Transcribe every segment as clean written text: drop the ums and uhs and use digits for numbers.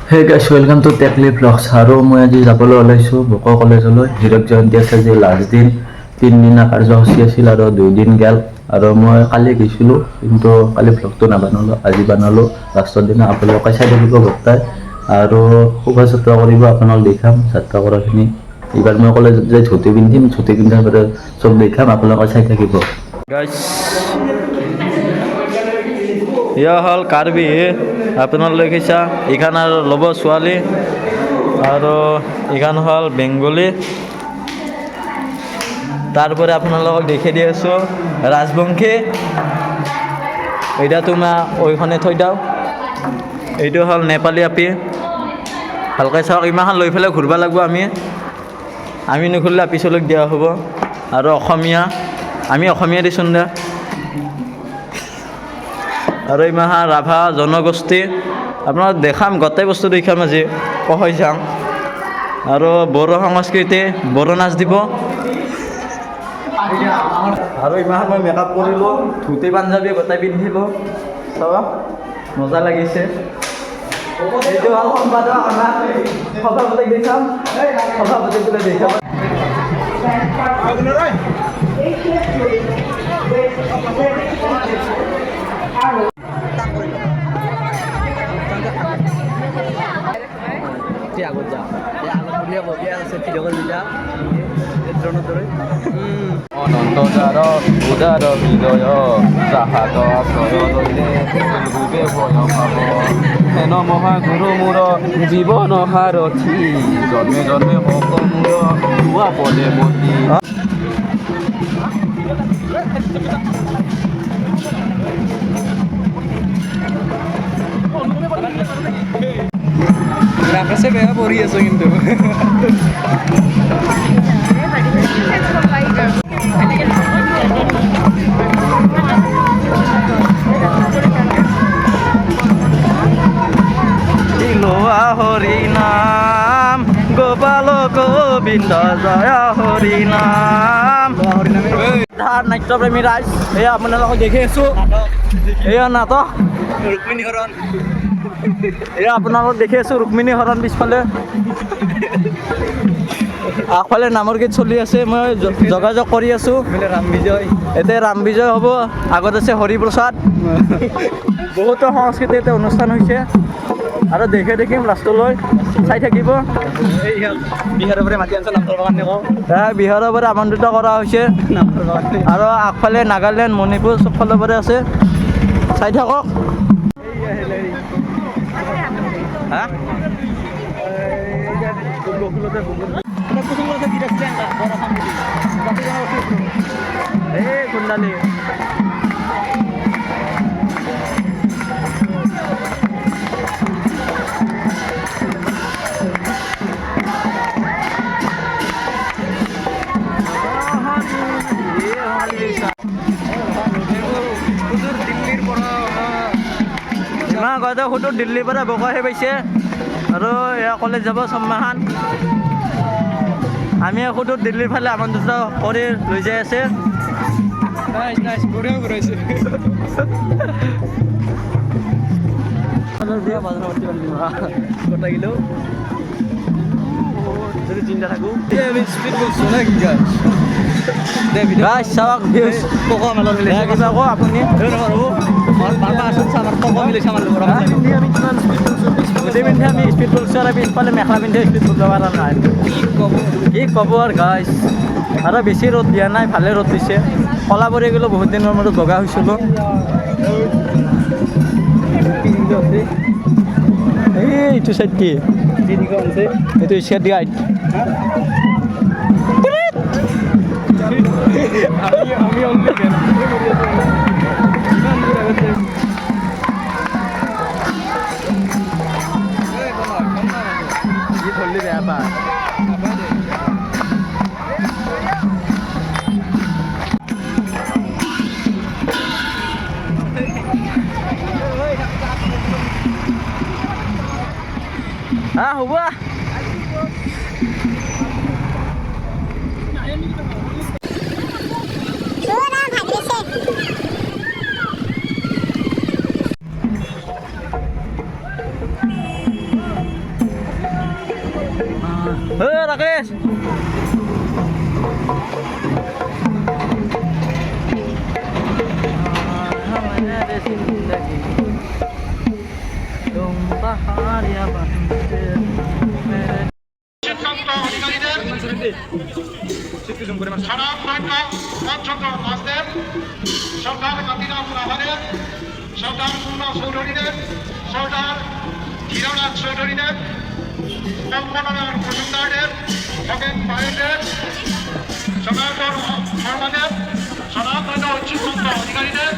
Hey guys, welcome to Techly Vlogs. আৰু মই আজি যাবলৈ ওলাইছোঁ বক কলেজলৈ। হীৰক জয়ন্তী আছে যে লাষ্ট দিন 3 দিনা কাৰ্যসূচী আছিল আৰু 2 দিন গেল আৰু মই কালি গৈছিলোঁ কিন্তু কালি ভ্লগটো নাবনালোঁ, আজি বনালোঁ লাষ্টৰ দিনা। আপোনালোকে চাই থাকিব গোটেই আৰু শোভাযাত্ৰা কৰিব, আপোনালোক দেখাম যাত্ৰা কৰাখিনি। এইবাৰ মই কলেজত যাই ধুতি পিন্ধিম, ধুতি পিন্ধাৰ পৰা চব দেখাম, আপোনালোকে চাই থাকিব। গাইজ এয়া হ'ল কাৰ্বি, আপোনালোকে দেখিছা। এইখান আৰু ল'ব ছোৱালী আৰু এইখান হ'ল বেংগলী। তাৰপৰে আপোনালোকক দেখাই দি আছোঁ ৰাজবংশী। এইটা তোমাৰ ওইখনে থৈ দাও। এইটো হ'ল নেপালী আপি, ভালকৈ চাওক। ইমানখন লৈ পেলাই ঘূৰিব লাগিব আমি নুঘূৰিলে পিছলৈ দিয়া হ'ব। আৰু অসমীয়া, আমি অসমীয়া দিচোন দে। আৰু ইমাহা ৰাভা জনগোষ্ঠী, আপোনাক দেখাম গোটেই বস্তু দেখাম আজি, কহৈ যাম। আৰু বড়ো সংস্কৃতি, বড়ো নাচ দিব। আৰু ইমান মই মেকআপ কৰিলোঁ, ধুতি পাঞ্জাবী গোটেই পিন্ধিলোঁ, চাব মজা লাগিছে। এইটো হ'ল সম্পাদক আমাৰ সভাপতিক দেখাম, সভাপতিক বোলে দেখাম। আগত যাওঁ আগত ববিয়া আছে ভিডিঅ' কৰিলা অনন্তদাৰ উদাৰ হৃদয় জাহাজ আশ্ৰয় লইলে গুবে ভয় পাব হেন মহাগুৰু মোৰ জীৱন সাৰথী জন্মে জন্মে হক মোৰ ভুৱা পদে মতি। ৰাফাসে বেয়া পড়ি আছো কিন্তু হৰি নাম গোপাল গোবিন্দ জয় হৰি নাম। নাট্যপ্ৰেমী ৰাইজ, এয়া আপোনালোকক দেখি আছো, এয়া নাটক ৰুক্মিণী হৰণ। এয়া আপোনালোক দেখি আছো ৰুক্মিণী হৰণ পিছফালে। আগফালে নামৰ গীত চলি আছে, মই যোগাযোগ কৰি আছো। ৰাম বিজয়, এতিয়া ৰাম বিজয় হ'ব, আগত আছে হৰিপ্ৰসাদ। বহুতো সংস্কৃতিত অনুষ্ঠান হৈছে আৰু দেখে দেখিম লাষ্টলৈ, চাই থাকিব। বিহাৰৰ পৰা মাতি আনিছে নামৰ কাৰণে কওঁ, বিহাৰৰ পৰা আমন্ত্ৰিত কৰা হৈছে। আৰু আগফালে নাগালেণ্ড, মণিপুৰ চব ফালৰ পৰা আছে, চাই থাকক। এই কুণ্ডালী সুদূৰ দিল্লীৰ পৰা বগাহে পাইছে আৰু এয়া কলেজ যাব চম্মাহান। আমি সুদূৰ দিল্লীৰ ফালে আমন্ত্ৰিত কৰি লৈ যাই আছে। যদি চিন্তা থাকোঁ আপুনি আমি স্পীড বলছোঁ আৰু পিছফালে মেখেলা পিন্ধি স্পীড বলব পৰা নাই। কি ক'ব আৰু গাইছ, আৰু বেছি ৰ'দ দিয়া নাই, ভালে ৰ'দ দিছে। কলা পৰি গ'লোঁ, বহুত দিনৰ মূৰত বগা হৈছিলোঁ। এইটো চাইড কি এইটো স্কেট গাইড। ধরলি বেয়া পা হ'ব। Rakes. সরদার কাতিরাম রাভানের, সরদার পূর্ণ চৌধুরীদের, সরদার হিরনাথ চৌধুরীদের, কল্পনারায়ণ মজুমদারদের, খগেন পায়েদের, সনাতন বর্মাদের, সনাতন ঐচ্ছিকতন্ত্র অধিকারীদের,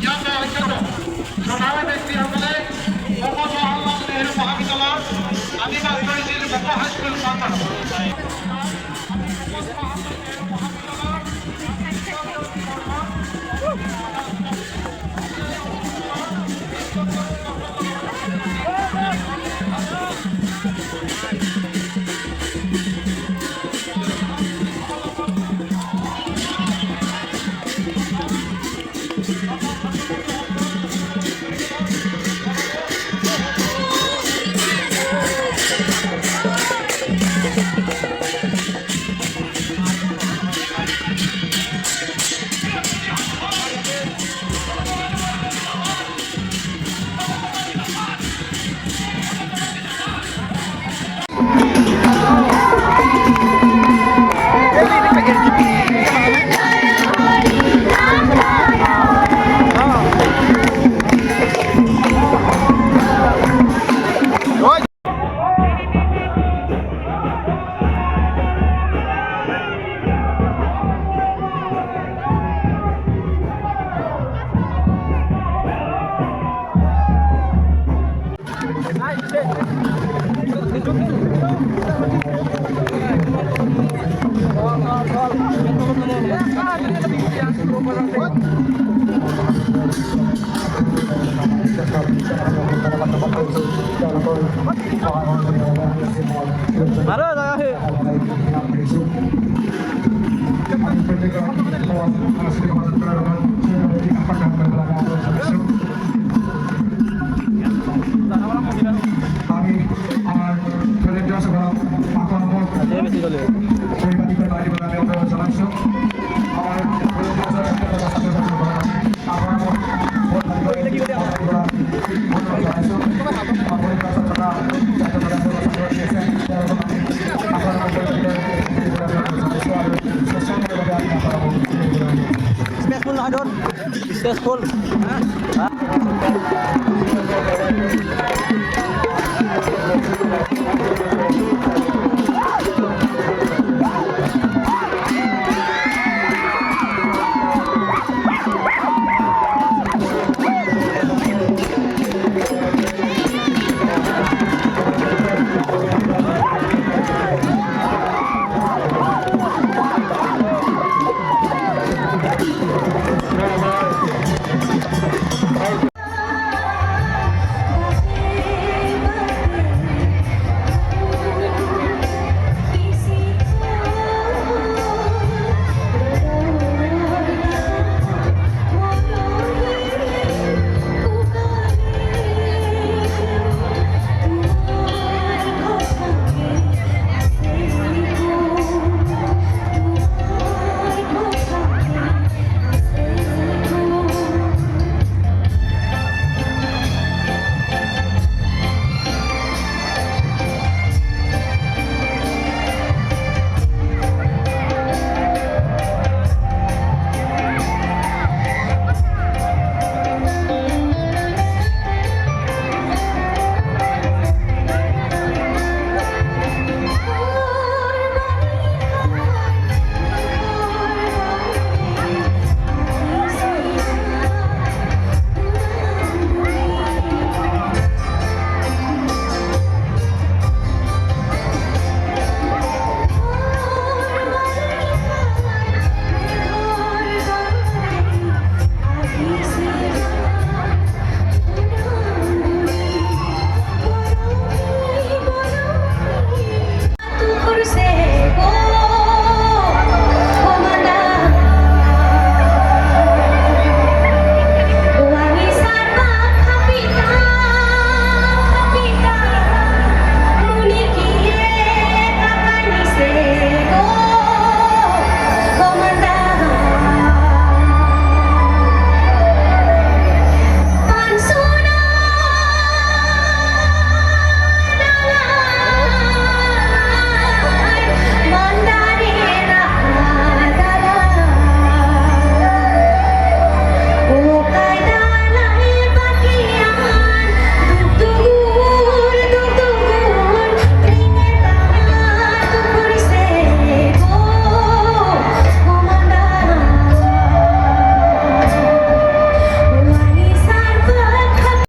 ইয়াত ঐক্যত সভাপতি ব্যক্তিসকলে জৱাহৰলাল নেহৰু মহাবিদ্যালয় আদিবাস তহচিল বক হাইস্কুল প্ৰাংগণ Successful. Hah?